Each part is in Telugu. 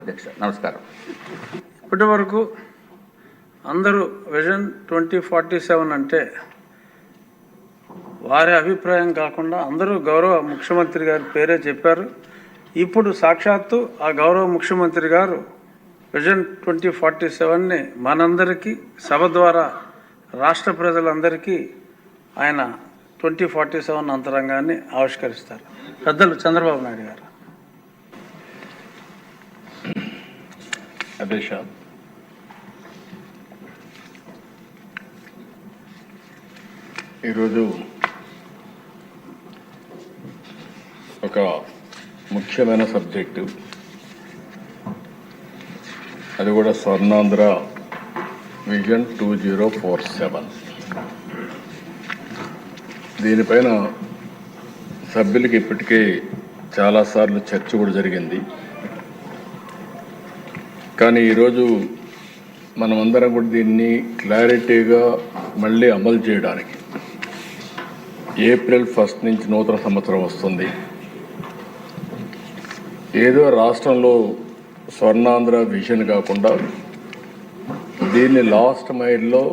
అధ్యక్ష నమస్కారం. ఇప్పటి వరకు అందరూ విజన్ 2047 అంటే వారి అభిప్రాయం కాకుండా అందరూ గౌరవ ముఖ్యమంత్రి గారి పేరే చెప్పారు. ఇప్పుడు సాక్షాత్తు ఆ గౌరవ ముఖ్యమంత్రి గారు విజన్ 2047ని మనందరికీ సభ ద్వారా రాష్ట్ర ప్రజలందరికీ ఆయన 2047 అంతరంగాన్ని ఆవిష్కరిస్తారు. పెద్దలు చంద్రబాబు నాయుడు గారు. అధ్యక్ష, ఈరోజు ఒక ముఖ్యమైన సబ్జెక్టు, అది కూడా స్వర్ణాంధ్ర విజన్ 2047. దీనిపైన సభ్యులకి ఇప్పటికే చాలాసార్లు చర్చ కూడా జరిగింది. కానీ ఈరోజు మనమందరం కూడా దీన్ని క్లారిటీగా మళ్ళీ అమలు చేయడానికి ఏప్రిల్ 1 నుంచి నూతన సంవత్సరం వస్తుంది. ఏదో రాష్ట్రంలో స్వర్ణాంధ్ర విజన్ కాకుండా దీన్ని లాస్ట్ మైల్లో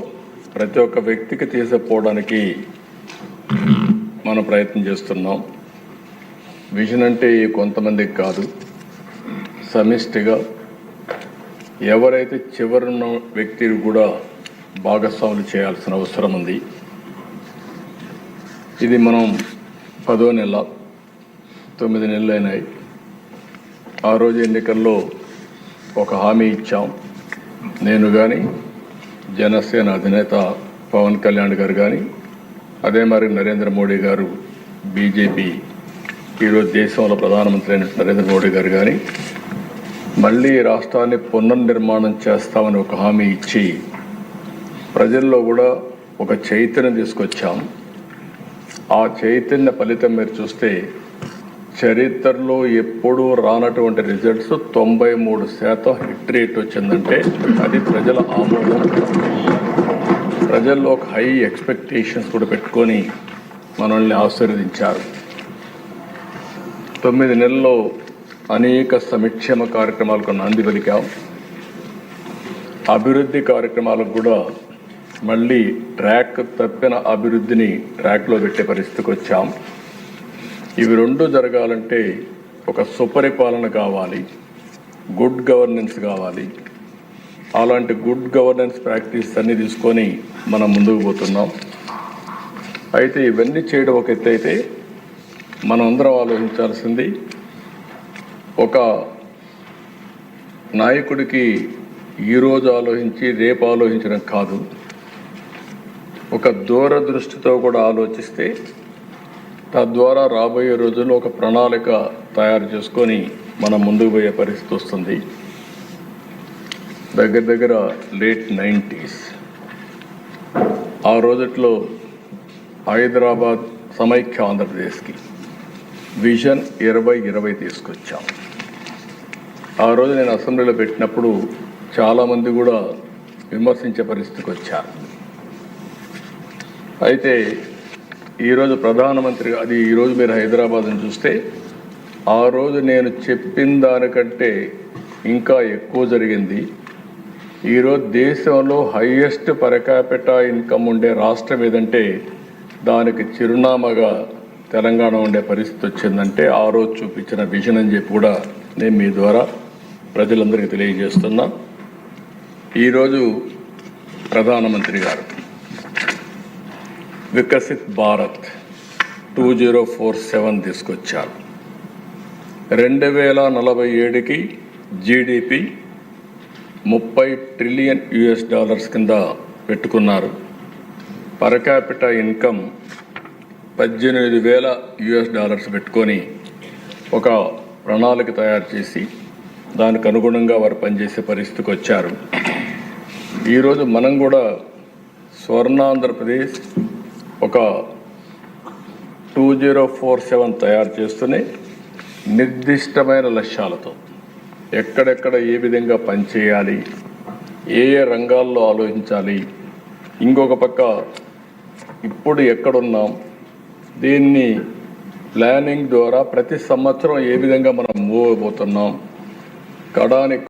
ప్రతి ఒక్క వ్యక్తికి తీసుకుపోవడానికి మనం ప్రయత్నం చేస్తున్నాం. విజన్ అంటే కొంతమందికి కాదు, సమిష్టిగా ఎవరైతే చివరున్న వ్యక్తిని కూడా భాగస్వాములు చేయాల్సిన అవసరం ఉంది. ఇది మనం 10వ నెల 9 నెలలు అయినాయి. ఆ రోజు ఎన్నికల్లో ఒక హామీ ఇచ్చాం. నేను కానీ, జనసేన అధినేత పవన్ కళ్యాణ్ గారు కానీ, అదే మరి నరేంద్ర మోడీ గారు, బీజేపీ ఈరోజు దేశంలో ప్రధానమంత్రి అయిన నరేంద్ర మోడీ గారు కానీ మళ్ళీ రాష్ట్రాన్ని పునర్నిర్మాణం చేస్తామని ఒక హామీ ఇచ్చి ప్రజల్లో కూడా ఒక చైతన్యం తీసుకొచ్చాం. ఆ చైతన్య ఫలితం మీరు చూస్తే చరిత్రలో ఎప్పుడూ రానటువంటి రిజల్ట్స్ 93% హిట్ రేట్ వచ్చిందంటే అది ప్రజల ఆమోదం. ప్రజల్లో ఒక హై ఎక్స్పెక్టేషన్స్ కూడా పెట్టుకొని మనల్ని ఆశీర్వదించారు. 9 నెలల్లో అనేక సంక్షేమ కార్యక్రమాలకు నాంది పలికాం. అభివృద్ధి కార్యక్రమాలకు కూడా మళ్ళీ ట్రాక్ తప్పిన అభివృద్ధిని ట్రాక్లో పెట్టే పరిస్థితికి వచ్చాం. ఇవి రెండు జరగాలంటే ఒక సుపరిపాలన కావాలి, గుడ్ గవర్నెన్స్ కావాలి. అలాంటి గుడ్ గవర్నెన్స్ ప్రాక్టీస్ అన్నీ తీసుకొని మనం ముందుకు పోతున్నాం. అయితే ఇవన్నీ చేయడం ఒక ఎత్తు అయితే మనం అందరం ఆలోచించాల్సింది, ఒక నాయకుడికి ఈరోజు ఆలోచించి రేపు ఆలోచించడం కాదు, ఒక దూరదృష్టితో కూడా ఆలోచిస్తే తద్వారా రాబోయే రోజుల్లో ఒక ప్రణాళిక తయారు చేసుకొని మనం ముందుకు పోయే పరిస్థితి వస్తుంది. దగ్గర లేట్ 90s ఆ రోజుట్లో హైదరాబాద్ సమైక్య ఆంధ్రప్రదేశ్కి విజన్ 2020 తీసుకొచ్చాం. ఆ రోజు నేను అసెంబ్లీలో పెట్టినప్పుడు చాలామంది కూడా విమర్శించే పరిస్థితికి వచ్చారు. అయితే ఈరోజు ప్రధానమంత్రి, అది ఈరోజు మీరు హైదరాబాద్ని చూస్తే ఆ రోజు నేను చెప్పిన దానికంటే ఇంకా ఎక్కువ జరిగింది. ఈరోజు దేశంలో హైయెస్ట్ పర్ క్యాపిటా ఇన్కమ్ ఉండే రాష్ట్రం ఏదంటే దానికి చిరునామాగా తెలంగాణ ఉండే పరిస్థితి వచ్చిందంటే ఆ రోజు చూపించిన విజన్ అని చెప్పి కూడా నేను మీ ద్వారా ప్రజలందరికీ తెలియజేస్తున్నా. ఈరోజు ప్రధానమంత్రి గారు వికసిత్ భారత్ 2047 తీసుకొచ్చారు. 2047కి జీడిపి $30 ట్రిలియన్ కింద పెట్టుకున్నారు. పర్ క్యాపిటా ఇన్కమ్ $18,000 పెట్టుకొని ఒక ప్రణాళిక తయారు చేసి దానికి అనుగుణంగా వారు పనిచేసే పరిస్థితికి వచ్చారు. ఈరోజు మనం కూడా స్వర్ణాంధ్రప్రదేశ్ ఒక 2047 తయారు చేస్తూనే నిర్దిష్టమైన లక్ష్యాలతో ఎక్కడెక్కడ ఏ విధంగా పనిచేయాలి, ఏ ఏ రంగాల్లో ఆలోచించాలి, ఇంకొక పక్క ఇప్పుడు ఎక్కడున్నాం, దీన్ని ప్లానింగ్ ద్వారా ప్రతి సంవత్సరం ఏ విధంగా మనం మూవ్ అయిపోతున్నాం, కడాని